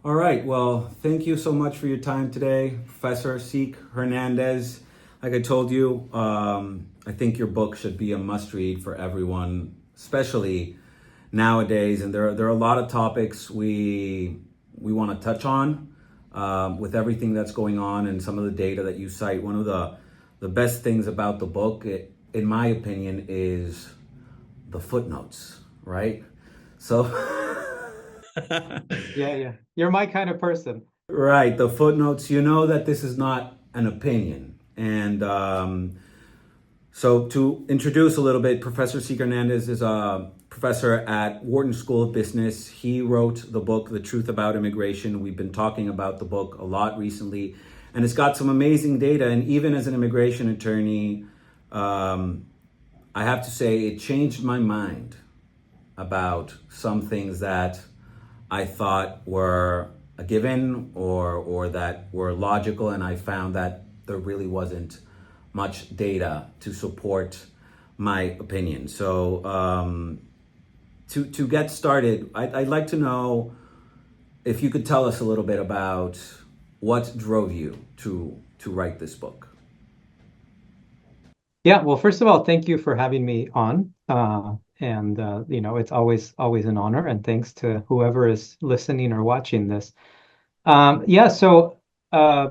All right. Well, thank you so much for your time today, Professor Zeke Hernandez. Like I told you, I think your book should be a must-read for everyone, especially nowadays. And there are a lot of topics we want to touch on with everything that's going on and some of the data that you cite. One of the best things about the book, in my opinion, is the footnotes. Right. So. Yeah, yeah. You're my kind of person. Right, the footnotes, you know that this is not an opinion. And so to introduce a little bit, Professor Zeke Hernandez is a professor at Wharton School of Business. He wrote the book, The Truth About Immigration. We've been talking about the book a lot recently, and it's got some amazing data. And even as an immigration attorney, I have to say it changed my mind about some things that I thought were a given or that were logical, and I found that there really wasn't much data to support my opinion. So to get started, I'd like to know if you could tell us a little bit about what drove you to write this book. Yeah, well, first of all, thank you for having me on. It's always an honor, and thanks to whoever is listening or watching this. Yeah, so uh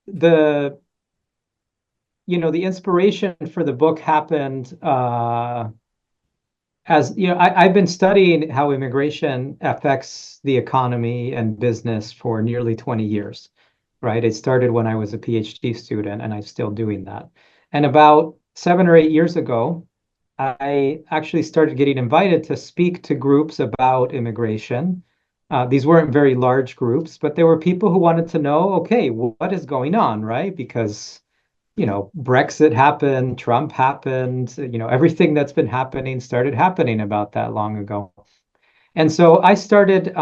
the the inspiration for the book happened as I've been studying how immigration affects the economy and business for nearly 20 years, right? It started when I was a PhD student, and I'm still doing that. And about 7 or 8 years ago, I actually started getting invited to speak to groups about immigration. These weren't very large groups, but there were people who wanted to know, okay, what is going on, right? Because Brexit happened, Trump happened, everything that's been happening started happening about that long ago. And so I started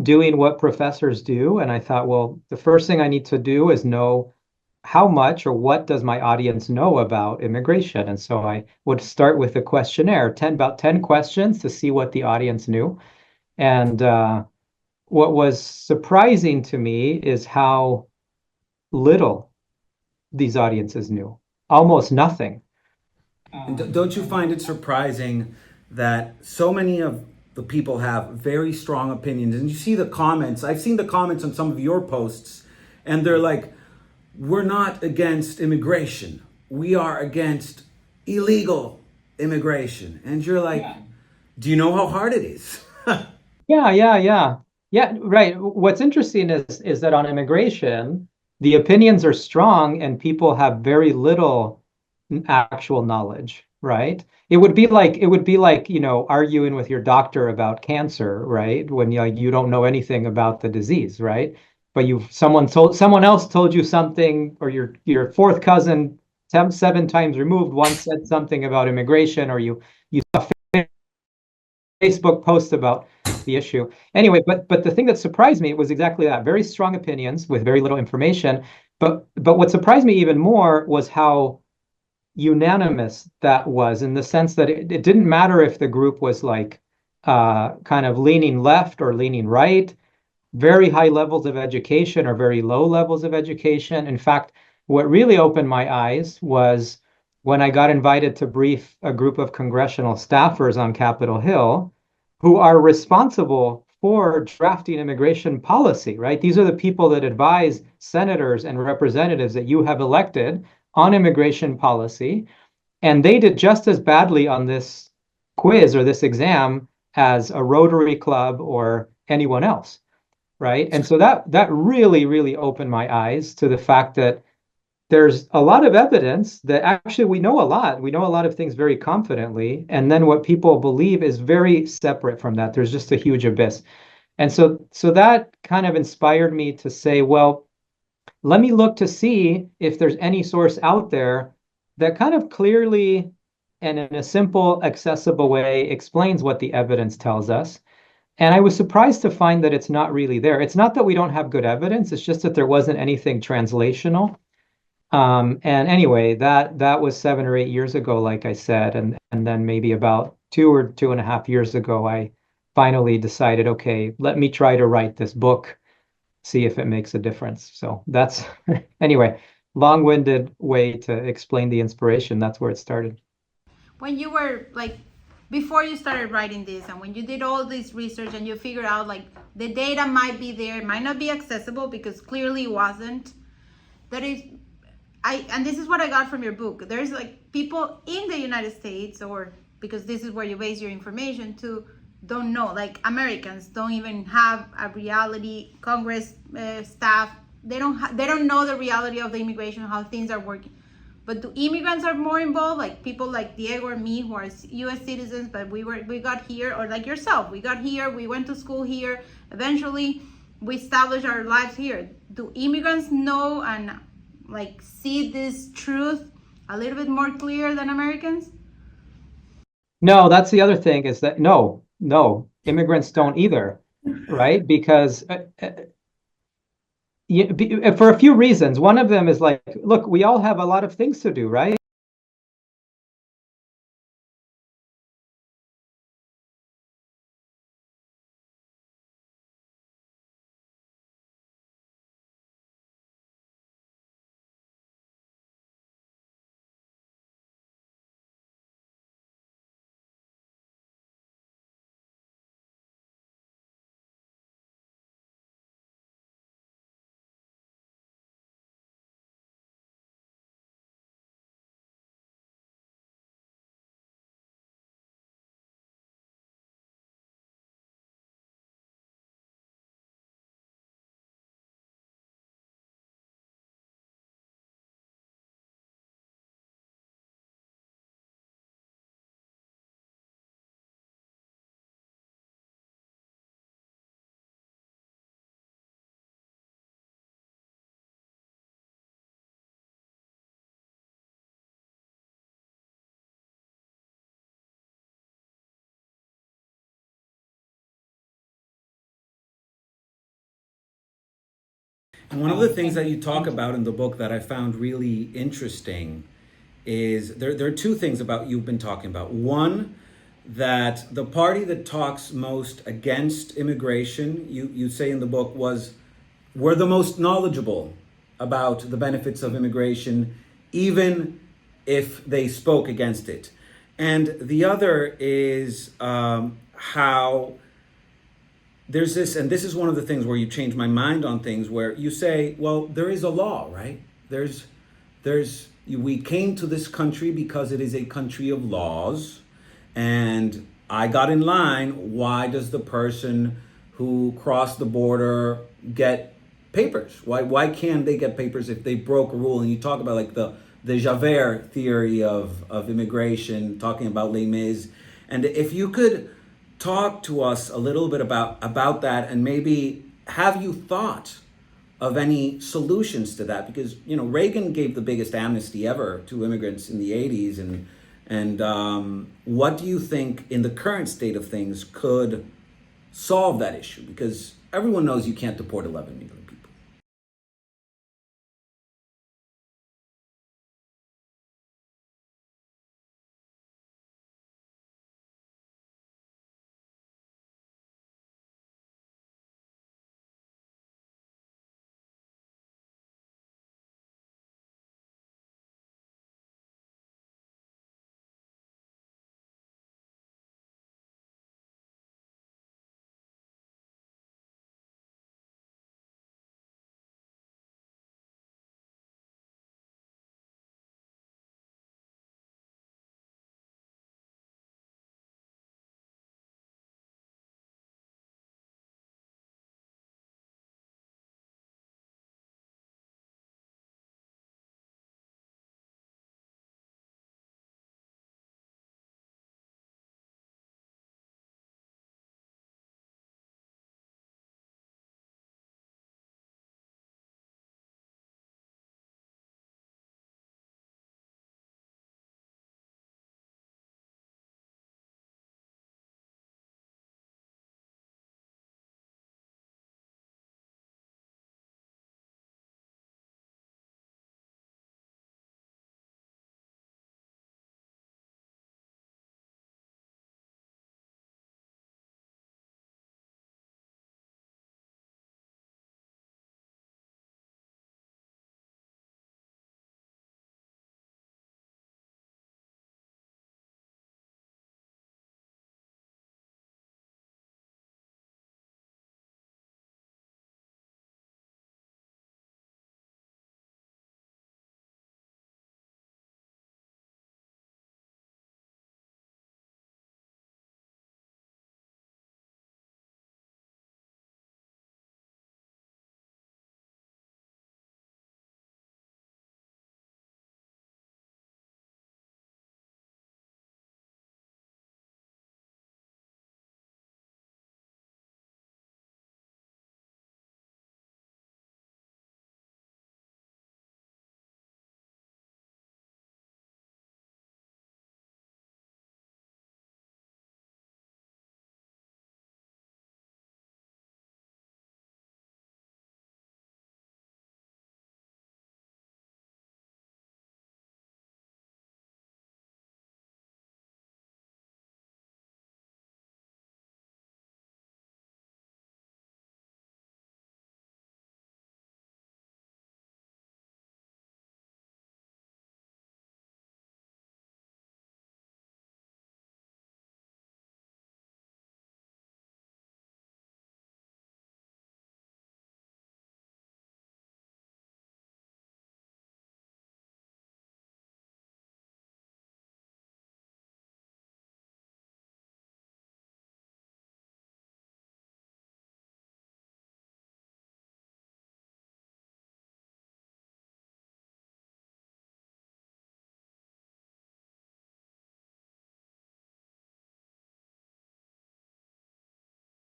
doing what professors do. And I thought, well, the first thing I need to do is know how much or what does my audience know about immigration. And so I would start with a questionnaire, about 10 questions to see what the audience knew. And what was surprising to me is how little these audiences knew, almost nothing. And don't you find it surprising that so many of the people have very strong opinions? And you see the comments. I've seen the comments on some of your posts, and they're like, we're not against immigration. We are against illegal immigration. And you're like, Yeah. do you know how hard it is? Yeah, yeah, yeah. Yeah, right. What's interesting is that on immigration, the opinions are strong and people have very little actual knowledge, right? It would be like, arguing with your doctor about cancer, right? When you don't know anything about the disease, right? But someone else told you something, or your fourth cousin 7 times removed once said something about immigration, or you saw Facebook post about the issue. Anyway, but the thing that surprised me was exactly that. Very strong opinions with very little information. But what surprised me even more was how unanimous that was, in the sense that it didn't matter if the group was like kind of leaning left or leaning right, very high levels of education or very low levels of education. In fact, what really opened my eyes was when I got invited to brief a group of congressional staffers on Capitol Hill who are responsible for drafting immigration policy, right? These are the people that advise senators and representatives that you have elected on immigration policy. And they did just as badly on this quiz or this exam as a Rotary Club or anyone else, right? And so that really, really opened my eyes to the fact that there's a lot of evidence that actually we know a lot. We know a lot of things very confidently, and then what people believe is very separate from that. There's just a huge abyss. And so that kind of inspired me to say, well, let me look to see if there's any source out there that kind of clearly and in a simple, accessible way explains what the evidence tells us. And I was surprised to find that it's not really there. It's not that we don't have good evidence, it's just that there wasn't anything translational. And anyway, that was 7 or 8 years ago, like I said, and then maybe about 2 or 2.5 years ago, I finally decided, okay, let me try to write this book, see if it makes a difference. So that's anyway, long-winded way to explain the inspiration. That's where it started. When you were like, before you started writing this, and when you did all this research and you figured out like the data might be there, it might not be accessible because clearly it wasn't. That is, and this is what I got from your book. There's like people in the United States, or because this is where you base your information to, don't know. Like Americans don't even have a reality. Congress staff, they don't know the reality of the immigration, how things are working. But the immigrants are more involved, like people like Diego or me who are U.S. citizens, but we got here, or like yourself, we got here, we went to school here, eventually we established our lives here. Do immigrants know and like see this truth a little bit more clear than Americans? No, that's the other thing is that no, immigrants don't either, right? Because for a few reasons. One of them is like, look, we all have a lot of things to do, right? And one of the things that you talk about in the book that I found really interesting is there are two things about you've been talking about. One, that the party that talks most against immigration, you say in the book, were the most knowledgeable about the benefits of immigration, even if they spoke against it. And the other is how there's this, and this is one of the things where you change my mind on things, where you say, well, there is a law, right? We came to this country because it is a country of laws, and I got in line. Why does the person who crossed the border get papers? Why can't they get papers if they broke a rule? And you talk about like the Javert theory of immigration, talking about Les Mis. And if you could talk to us a little bit about that, and maybe have you thought of any solutions to that? Because Reagan gave the biggest amnesty ever to immigrants in the 80s, and what do you think in the current state of things could solve that issue? Because everyone knows you can't deport 11 million people.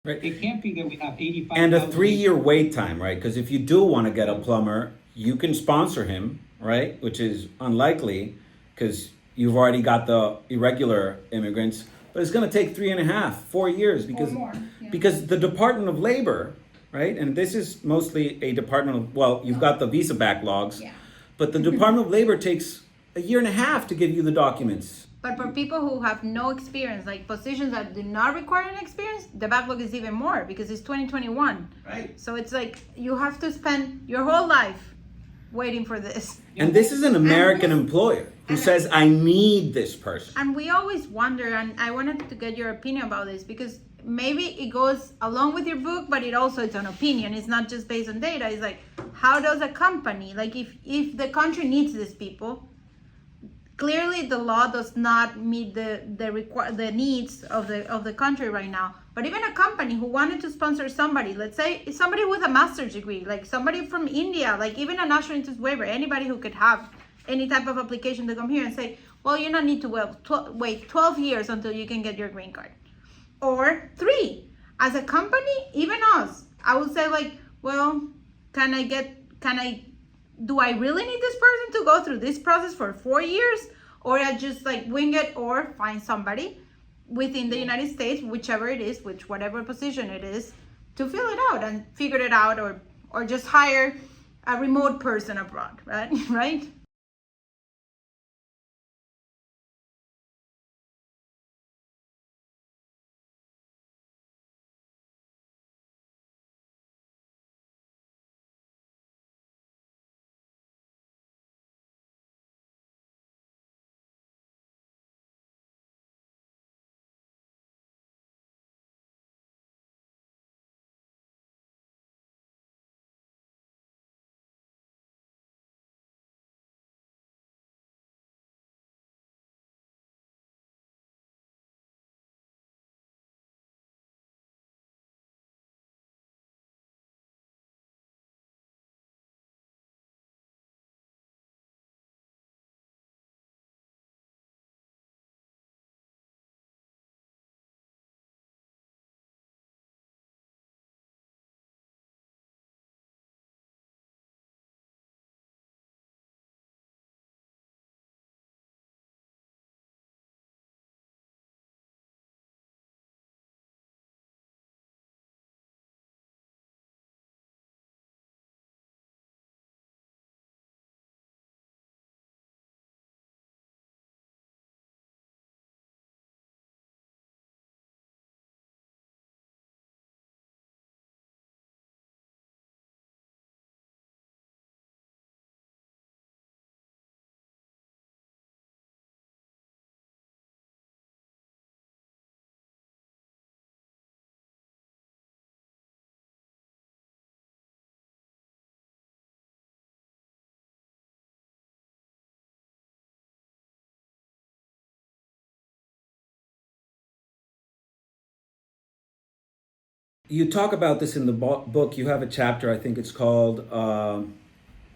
Right. It can't be that we have 85. And a 3-year wait time, right? Because if you do want to get a plumber, you can sponsor him, right? Which is unlikely because you've already got the irregular immigrants. But it's going to take 3.5, 4 years because more, yeah. because the Department of Labor, right? And this is mostly a Department of, well, you've got the visa backlogs, Yeah. but the Department of Labor takes a year and a half to give you the documents. But for people who have no experience, like positions that do not require an experience, the backlog is even more because it's 2021. Right. So it's like you have to spend your whole life waiting for this. And this is an American employer who says, I need this person. And we always wonder, and I wanted to get your opinion about this because maybe it goes along with your book, but it also it's an opinion. It's not just based on data. It's like, how does a company, like if the country needs these people, clearly the law does not meet the needs of the country right now. But even a company who wanted to sponsor somebody, let's say somebody with a master's degree, like somebody from India, like even a national interest waiver, anybody who could have any type of application to come here and say, well, you don't need to wait 12 years until you can get your green card. Or 3, as a company, even us, I would say like, well, do I really need this person to go through this process for 4 years? Or I just like wing it or find somebody within the United States, whichever it is, whatever position it is, to fill it out and figure it out, or just hire a remote person abroad, right? Right? You talk about this in the book. You have a chapter, I think it's called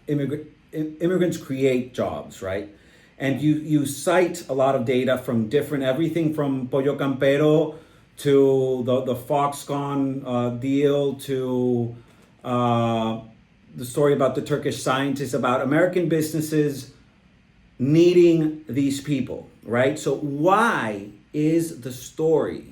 Immigrants Create Jobs, right? And you cite a lot of data from everything from Pollo Campero to the Foxconn deal to the story about the Turkish scientists, about American businesses needing these people, right? So why is the story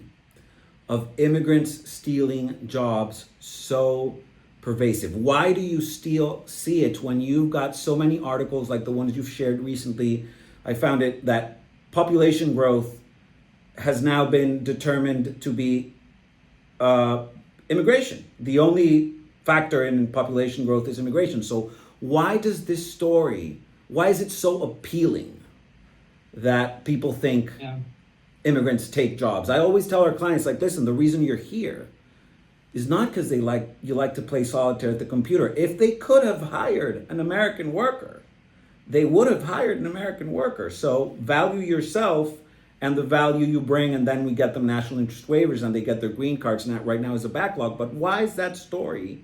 of immigrants stealing jobs so pervasive? Why do you still see it when you've got so many articles like the ones you've shared recently? I found it that population growth has now been determined to be immigration. The only factor in population growth is immigration. So why does this story, why is it so appealing that people think immigrants take jobs? I always tell our clients, like, listen, the reason you're here is not because you like to play solitaire at the computer. If they could have hired an American worker, they would have hired an American worker. So value yourself and the value you bring, and then we get them national interest waivers and they get their green cards. And that right now is a backlog. But why is that story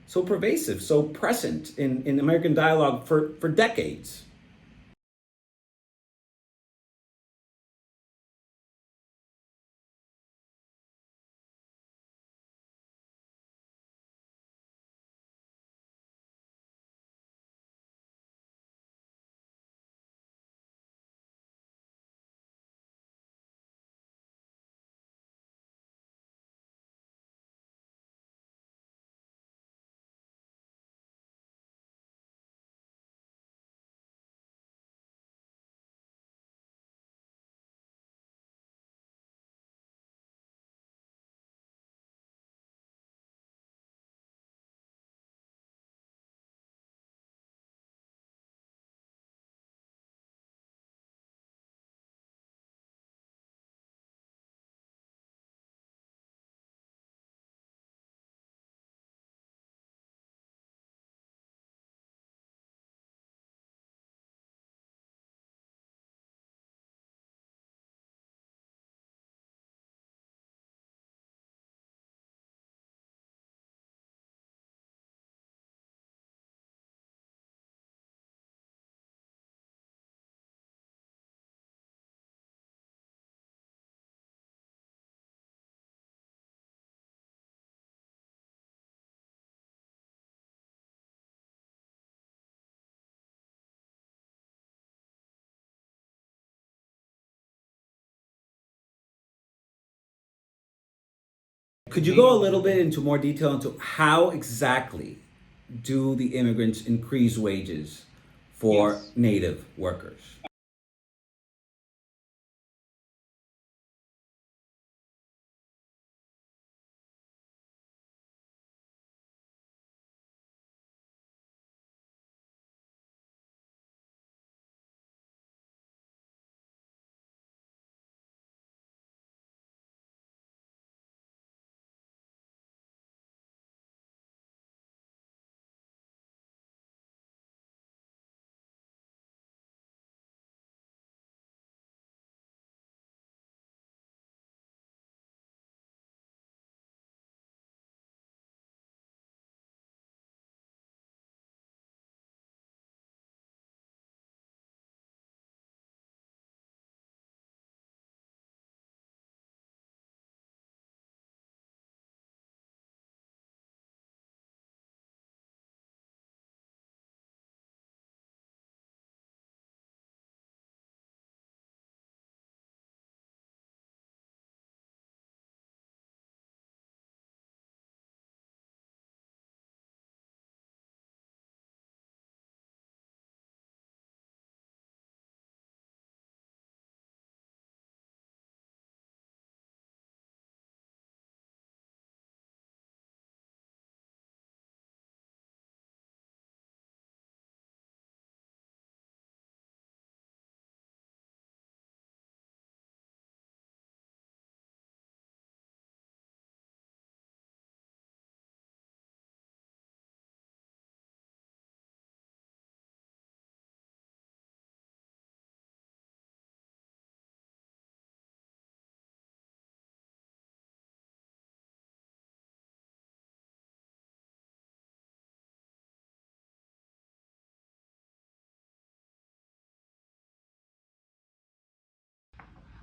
so pervasive, so present in American dialogue for decades? Could you go a little bit into more detail into how exactly do the immigrants increase wages for Yes. native workers?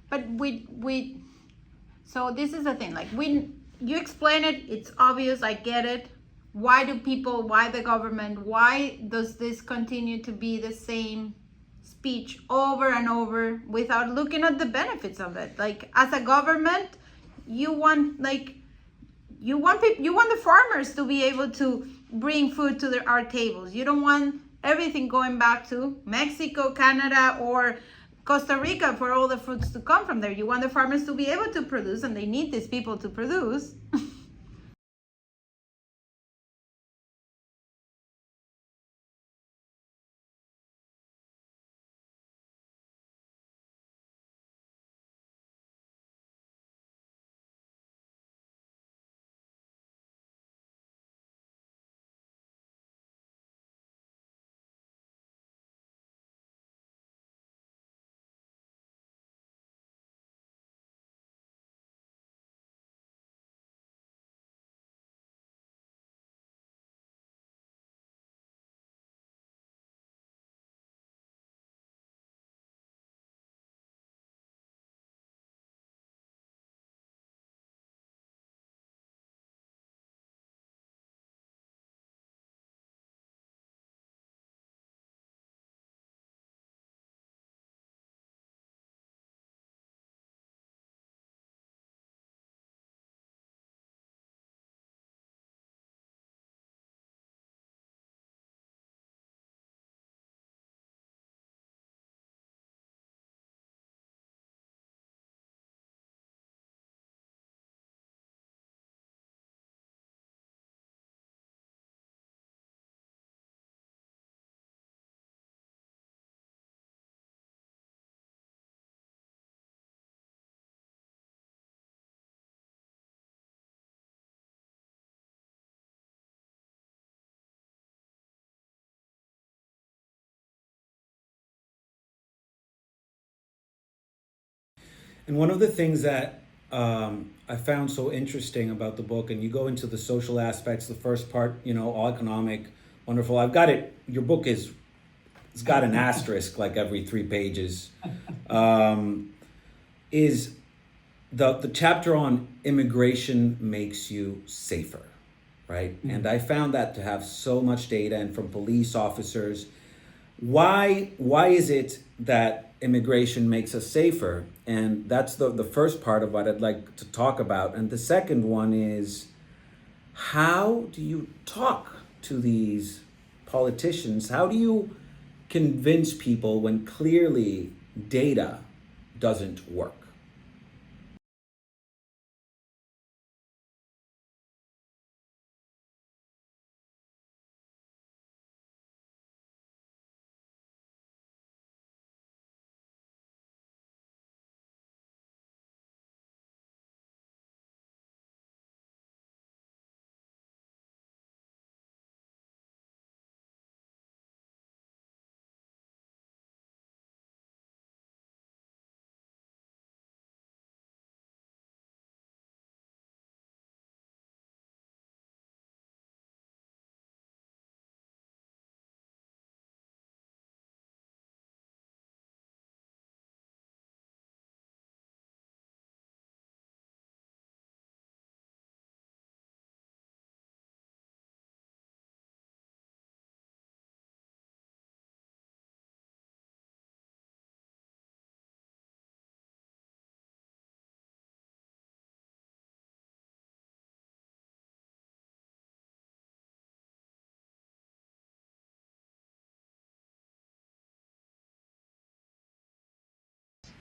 But so this is the thing, like when you explain it, it's obvious, I get it. Why do people, why the government, why does this continue to be the same speech over and over without looking at the benefits of it? Like, as a government, you want, like, you want people, you want the farmers to be able to bring food to our tables. You don't want everything going back to Mexico, Canada, or Costa Rica for all the fruits to come from there. You want the farmers to be able to produce, and they need these people to produce. And one of the things that I found so interesting about the book, and you go into the social aspects, the first part, all economic, wonderful. I've got it. Your book it's got an asterisk like every 3 pages. Is the chapter on immigration makes you safer, right? Mm-hmm. And I found that to have so much data, and from police officers, why is it that immigration makes us safer? And that's the first part of what I'd like to talk about. And the second one is, how do you talk to these politicians? How do you convince people when clearly data doesn't work?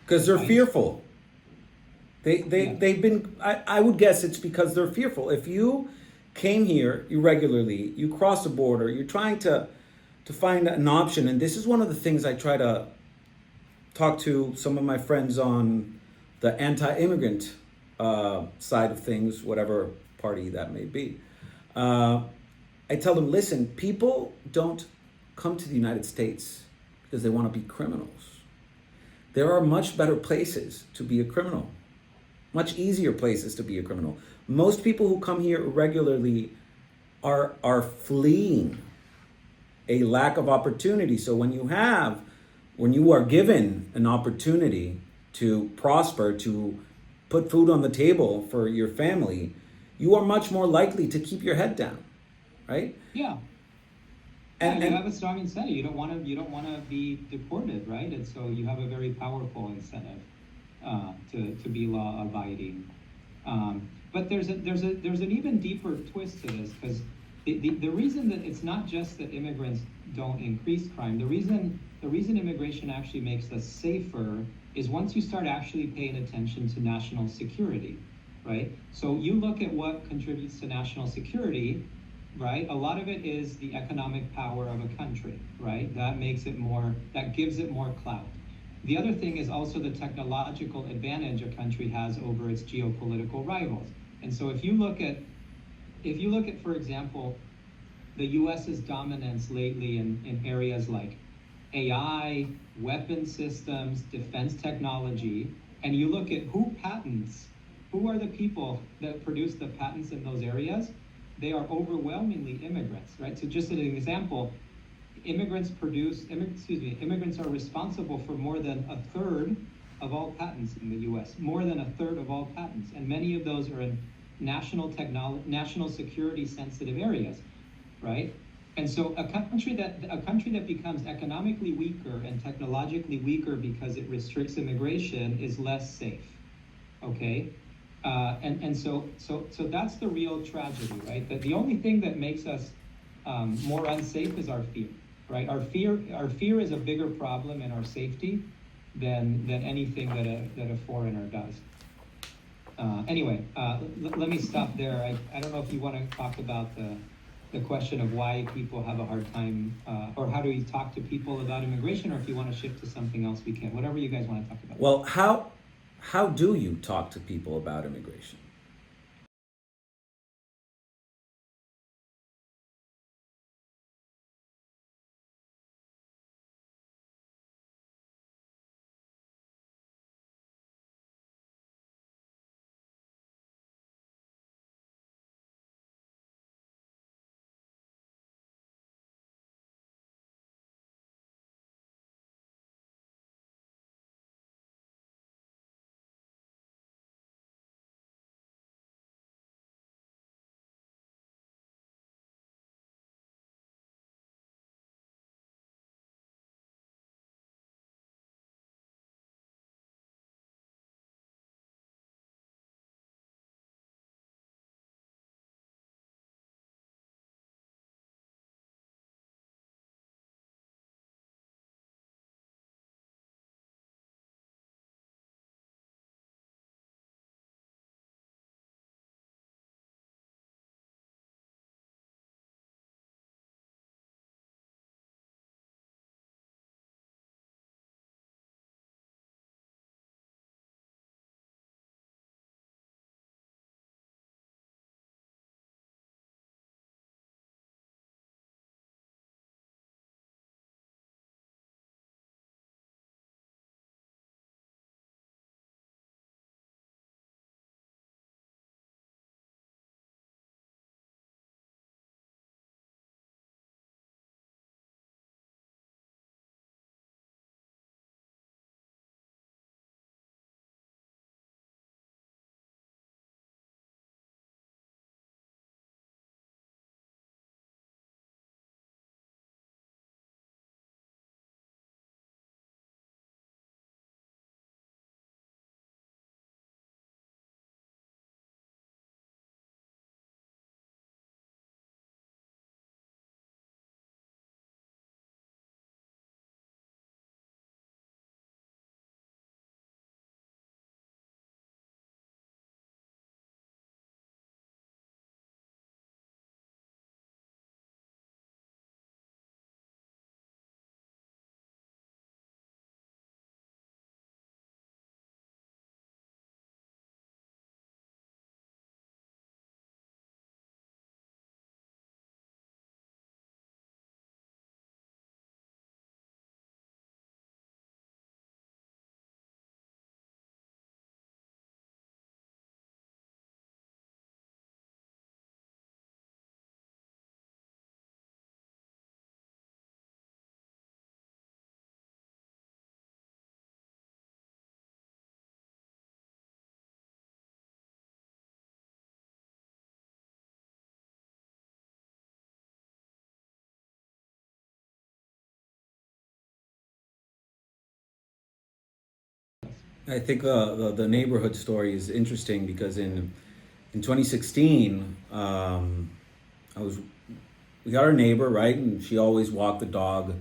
Because they're fearful. They've been, I would guess it's because they're fearful. If you came here irregularly, you cross the border, you're trying to find an option. And this is one of the things I try to talk to some of my friends on the anti-immigrant side of things, whatever party that may be. I tell them, listen, people don't come to the United States because they want to be criminals. There are much better places to be a criminal, much easier places to be a criminal. Most people who come here regularly are fleeing a lack of opportunity. So when you are given an opportunity to prosper, to put food on the table for your family, you are much more likely to keep your head down, right? Yeah. And you have a strong incentive. You don't want to be deported, right? And so you have a very powerful incentive to be law abiding. But there's an even deeper twist to this, because the reason that it's not just that immigrants don't increase crime, the reason immigration actually makes us safer is once you start actually paying attention to national security, right? So you look at what contributes to national security, right? A lot of it is the economic power of a country, right? That gives it more clout. The other thing is also the technological advantage a country has over its geopolitical rivals. And so if you look at, for example, the US's dominance lately in areas like AI, weapon systems, defense technology, and you look at who are the people that produce the patents in those areas, they are overwhelmingly immigrants, right? So just as an example, immigrants are responsible for more than a third of all patents in the US, more than a third of all patents. And many of those are in national security sensitive areas, right? And so a country that becomes economically weaker and technologically weaker because it restricts immigration is less safe, okay? And so that's the real tragedy, right? That the only thing that makes us more unsafe is our fear, right? Our fear is a bigger problem in our safety than anything that a foreigner does. Anyway, let me stop there. I don't know if you want to talk about the question of why people have a hard time, or how do we talk to people about immigration, or if you want to shift to something else, we can. Whatever you guys want to talk about. Well, how do you talk to people about immigration? I think the neighborhood story is interesting because in 2016, I was we got our neighbor, right, and she always walked the dog.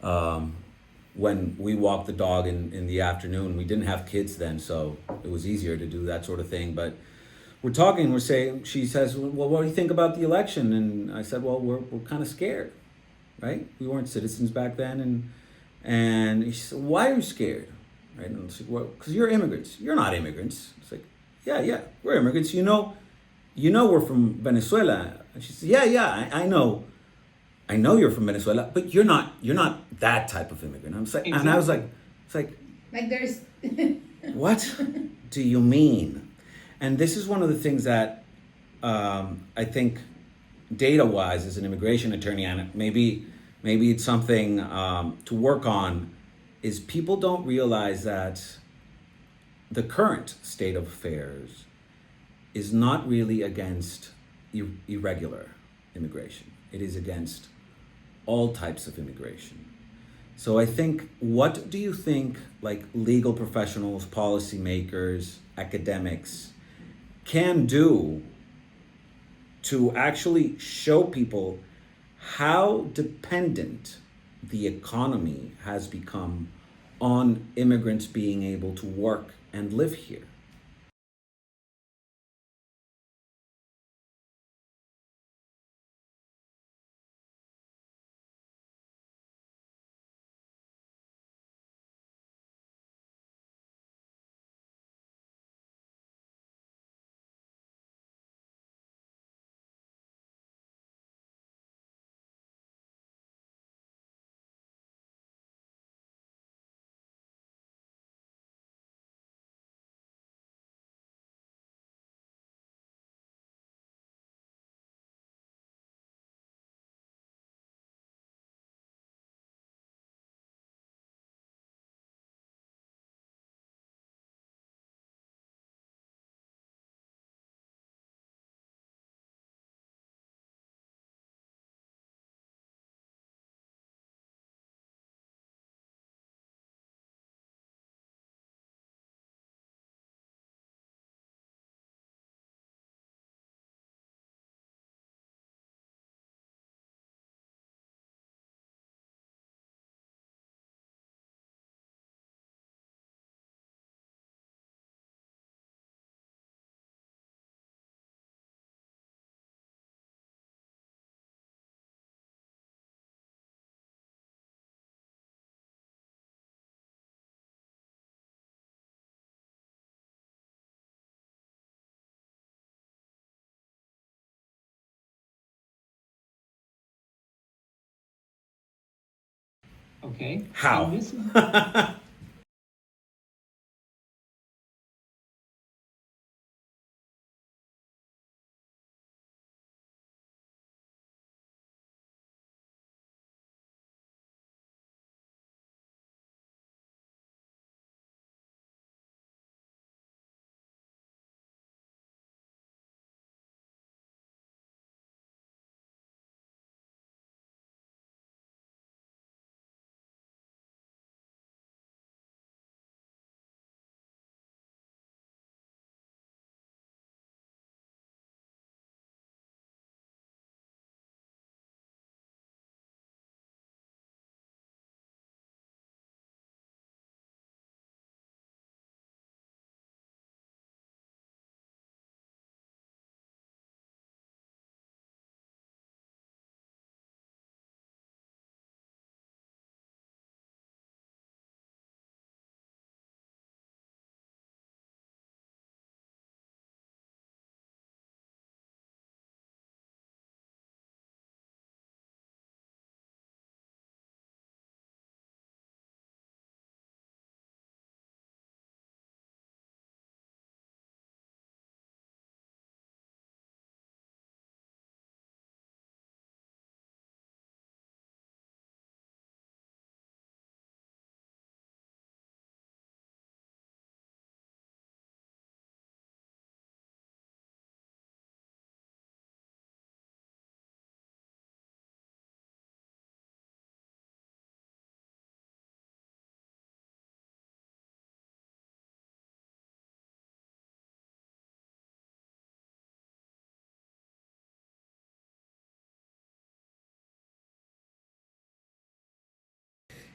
Um, when we walked the dog in the afternoon, we didn't have kids then, so it was easier to do that sort of thing. But we're talking, we're saying, she says, well, what do you think about the election? And I said, well, we're kind of scared, right? We weren't citizens back then, and she said, why are you scared? Right? And I was like, well, because you're immigrants. You're not immigrants. It's like, yeah, we're immigrants. You know we're from Venezuela. And she said, yeah, I know. I know you're from Venezuela, but you're not that type of immigrant. I'm saying, and I was like, it's Like there's what do you mean? And this is one of the things that I think data-wise, as an immigration attorney, and maybe it's something to work on, is people don't realize that the current state of affairs is not really against irregular immigration. It is against all types of immigration. So I think, what do you think, like, legal professionals, policymakers, academics can do to actually show people how dependent the economy has become on immigrants being able to work and live here? Okay. And How? this is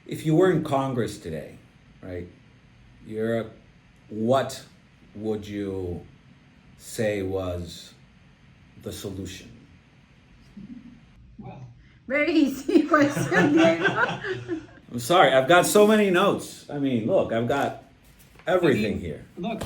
If you were in Congress today, right, what would you say was the solution? Very easy question, Diego. I'm sorry, I've got so many notes. I mean, look, I've got everything here. Look,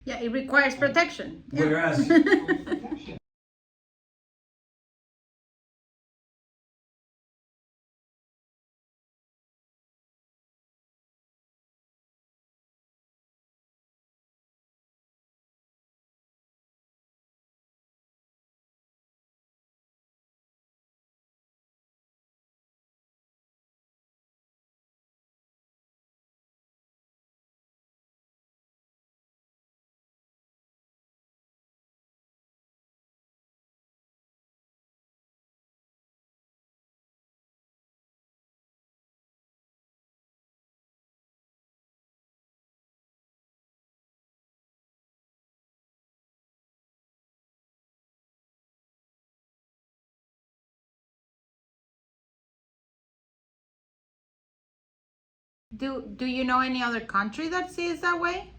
Yeah, it requires protection. Yeah. Whereas Do you know any other country that sees that way?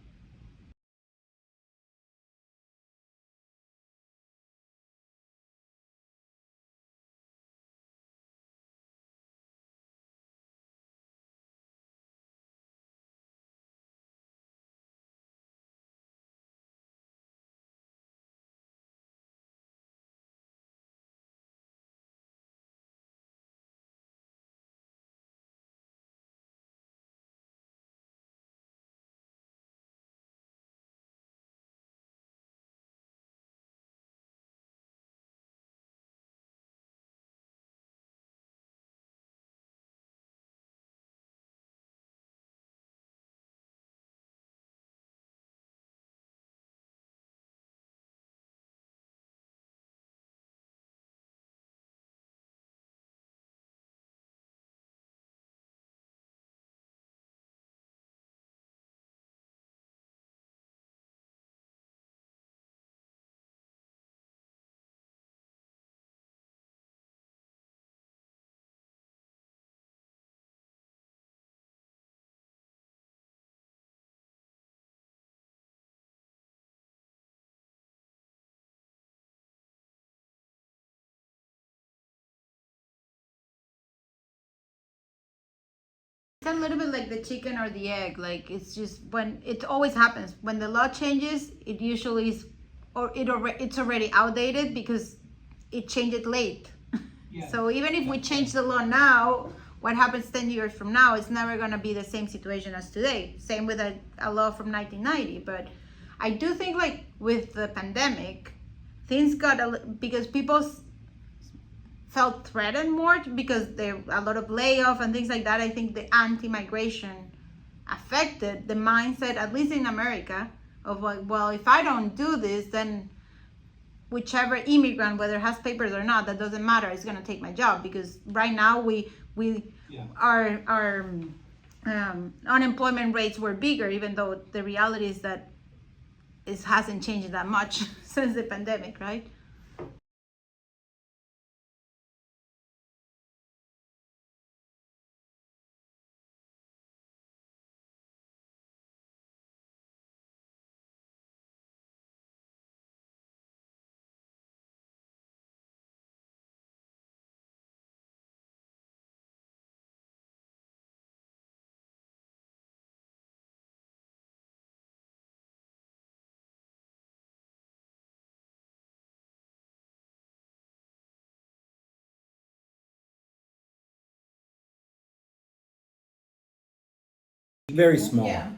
It's a little bit like the chicken or the egg. Like it's just when it always happens when the law changes, it usually is, or it's already outdated because it changed late. yeah. So even if we change the law now, what happens 10 years from now, it's never going to be the same situation as today. Same with a law from 1990. But I do think like with the pandemic, things got because people felt threatened more because there a lot of layoff and things like that. I think the anti-migration affected the mindset, at least in America, of like, well, if I don't do this, then whichever immigrant, whether has papers or not, that doesn't matter, is going to take my job, because right now our unemployment rates were bigger, even though the reality is that it hasn't changed that much since the pandemic, right? Very small. Yeah.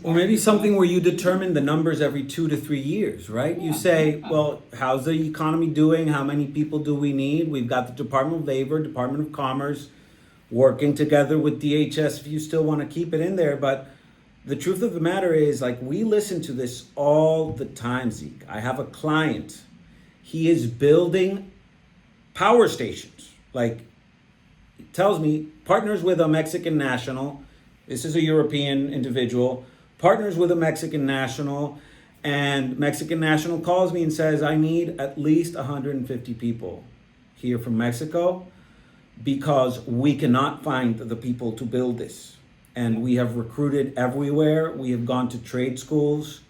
Or maybe something where you determine the numbers every 2 to 3 years, right? You say, well, how's the economy doing? How many people do we need? We've got the Department of Labor, Department of Commerce working together with DHS if you still want to keep it in there. But the truth of the matter is, like, we listen to this all the time, Zeke. I have a client. He is building power stations. Like, he tells me, partners with a Mexican national. This is a European individual, partners with a Mexican national, and Mexican national calls me and says, I need at least 150 people here from Mexico because we cannot find the people to build this. And we have recruited everywhere. We have gone to trade schools.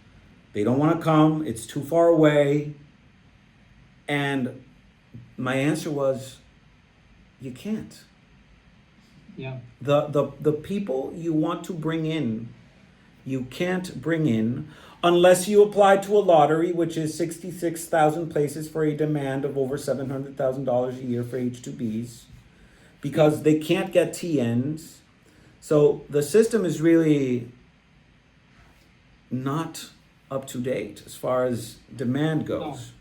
They don't want to come. It's too far away. And my answer was, you can't. Yeah. The people you want to bring in, you can't bring in unless you apply to a lottery, which is 66,000 places for a demand of over $700,000 a year for H-2Bs, because they can't get TNs. So the system is really not up to date as far as demand goes.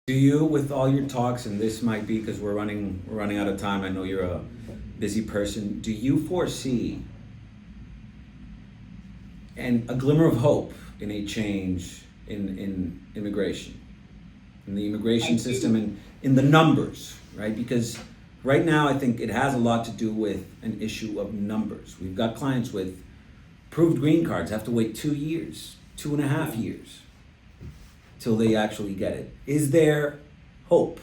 Do you, with all your talks, and this might be because we're running out of time. I know you're a busy person. Do you foresee and a glimmer of hope in a change in immigration, in the immigration system, and in the numbers, right? Because right now I think it has a lot to do with an issue of numbers. We've got clients with approved green cards have to wait 2 years, 2.5 years till they actually get it. Is there hope?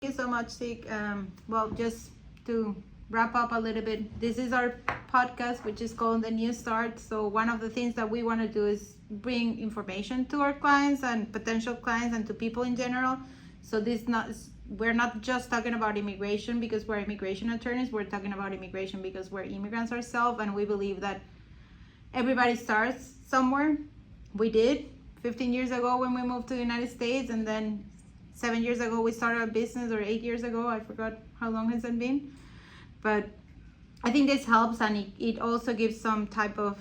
Thank you so much, Zeke. Well, just to wrap up a little bit, this is our podcast, which is called The New Start. So one of the things that we want to do is bring information to our clients and potential clients and to people in general. So we're not just talking about immigration because we're immigration attorneys. We're talking about immigration because we're immigrants ourselves, and we believe that everybody starts somewhere. We did 15 years ago when we moved to the United States, and then 7 years ago we started a business, or 8 years ago, I forgot how long has it been. But I think this helps, and it also gives some type of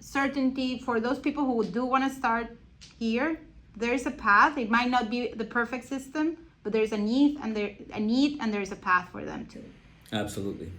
certainty for those people who do want to start here. There's a path. It might not be the perfect system, but there's a need, and there's a path for them too. Absolutely.